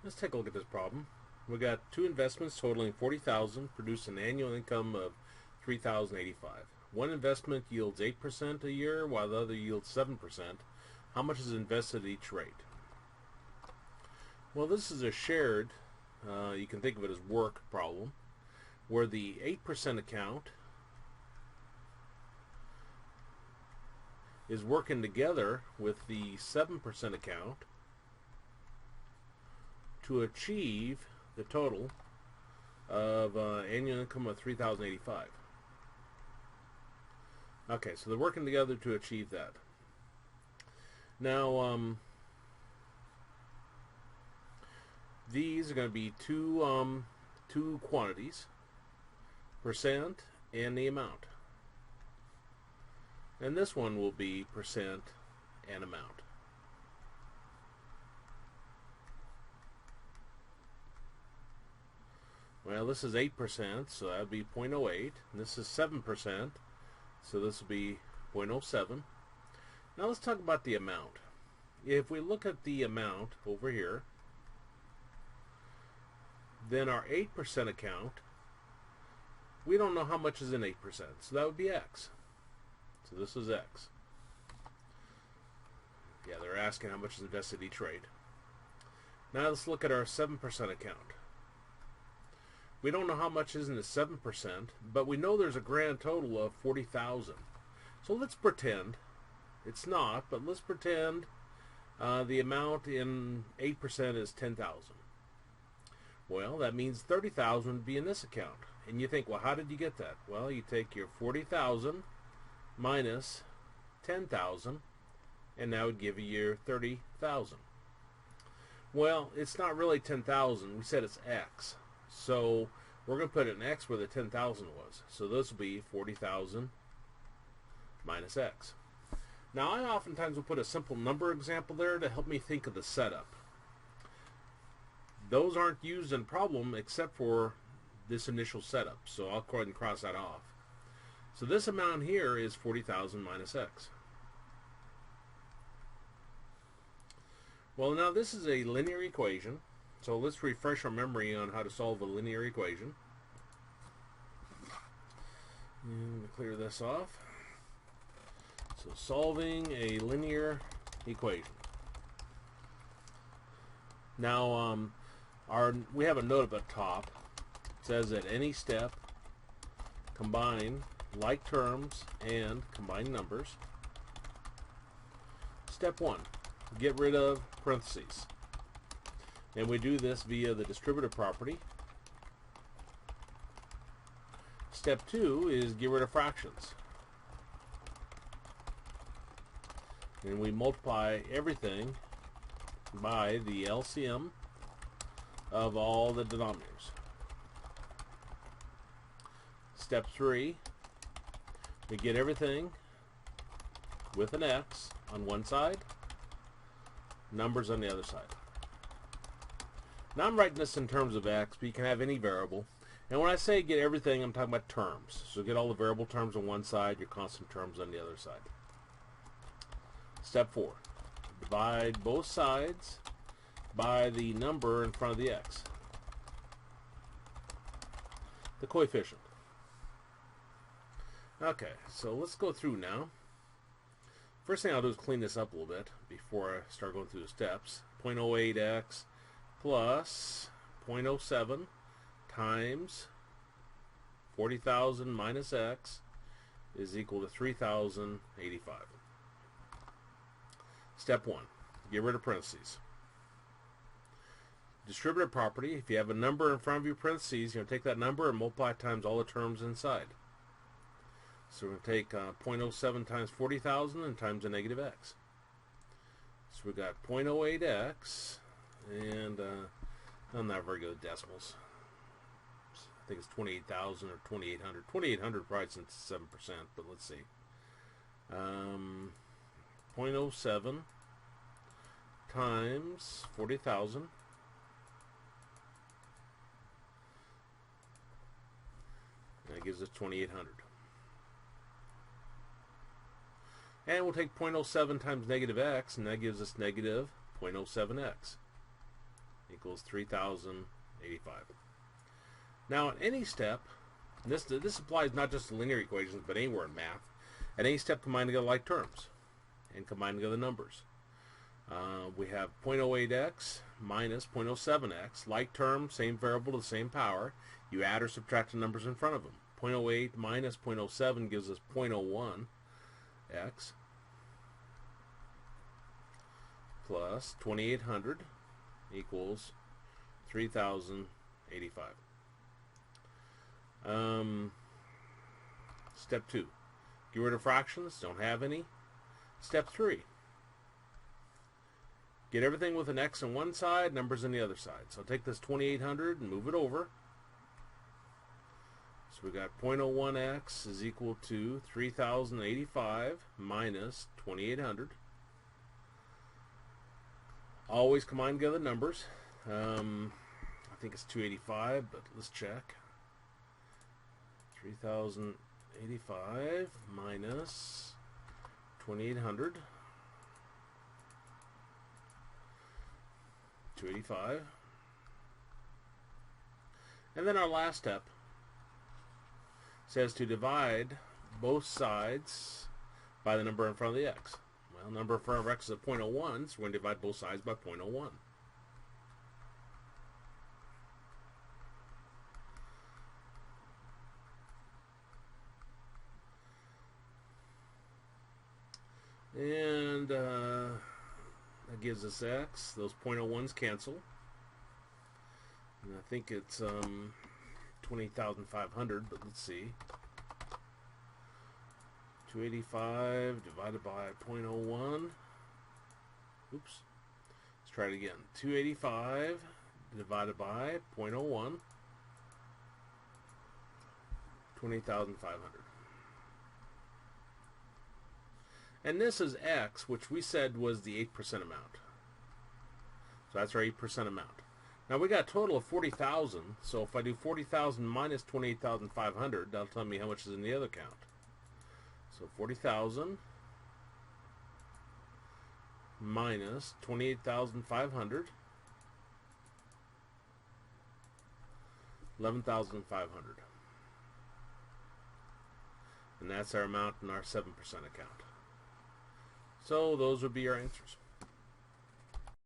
Let's take a look at this problem. We got two investments totaling $40,000, produce an annual income of $3,085. One investment yields 8% a year, while the other yields 7%. How much is invested at each rate? Well, this is a shared, you can think of it as work problem, where the 8% account is working together with the 7% account to achieve the total of annual income of $3,085. Okay, so they're working together to achieve that. Now, these are going to be two quantities, percent and the amount. And this one will be percent and amount. Well, this is 8%, so that would be 0.08. And this is 7%, so this will be 0.07. Now let's talk about the amount. If we look at the amount over here, then our 8% account, we don't know how much is in 8%, so that would be X. So this is X. Yeah, they're asking how much is invested each rate. Now let's look at our 7% account. We don't know how much is in the 7%, but we know there's a grand total of 40,000. So let's pretend it's not, but let's pretend the amount in 8% is 10,000. Well, that means 30,000 would be in this account. And you think, well, how did you get that? Well, you take your 40,000 minus 10,000, and that would give you your 30,000. Well, it's not really 10,000. We said it's X. So we're going to put an X where the 10,000 was. So this will be 40,000 minus X. Now, I oftentimes will put a simple number example there to help me think of the setup. Those aren't used in problem except for this initial setup. So I'll go ahead and cross that off. So this amount here is 40,000 minus X. Well, now this is a linear equation. So let's refresh our memory on how to solve a linear equation. And clear this off. So solving a linear equation. Now, we have a note up at top. It says at any step, combine like terms and combine numbers. Step 1, get rid of parentheses. And we do this via the distributive property. Step 2 is get rid of fractions. And we multiply everything by the LCM of all the denominators. Step 3, we get everything with an X on one side, numbers on the other side. Now I'm writing this in terms of X, but you can have any variable. And when I say get everything, I'm talking about terms. So get all the variable terms on one side, your constant terms on the other side. Step 4, divide both sides by the number in front of the X, the coefficient. Okay, so let's go through now. First thing I'll do is clean this up a little bit before I start going through the steps. 0.08x plus 0.07 times 40,000 minus X is equal to 3,085. Step 1, get rid of parentheses. Distributive property, if you have a number in front of your parentheses, you're going to take that number and multiply it times all the terms inside. So we're going to take 0.07 times 40,000 and times a negative X. So we've got 0.08x, and I'm not very good at decimals. I think it's 28,000 or 2,800. 2,800 probably since 7%, but let's see. 0.07 times 40,000. That gives us 2,800. And we'll take 0.07 times negative x, and that gives us negative 0.07x equals 3,085. Now at any step, this applies not just to linear equations but anywhere in math. At any step, combine together like terms and combine together numbers. We have 0.08x minus 0.07x, like term, same variable to the same power. You add or subtract the numbers in front of them. 0.08 minus 0.07 gives us 0.01x plus 2800 equals 3085. Step 2. Get rid of fractions, don't have any. Step 3. Get everything with an x on one side, numbers on the other side. So take this 2800 and move it over. So we got 0.01x is equal to 3085 minus 2800. Always combine together numbers. I think it's 285, but let's check. 3085 minus 2800. 285. And then our last step says to divide both sides by the number in front of the x. Well, number in front of x is 0.01, so we're going to divide both sides by 0.01. And that gives us x. Those 0.01s cancel. And I think it's 20,500, but let's see. 285 divided by 0.01. Oops. Let's try it again. 285 divided by 0.01. 20,500. And this is x, which we said was the 8% amount. So that's our 8% amount. Now we got a total of 40,000, so if I do 40,000 minus 28,500, that'll tell me how much is in the other count. So 40,000 minus 28,500, 11,500. And that's our amount in our 7% account. So those would be our answers.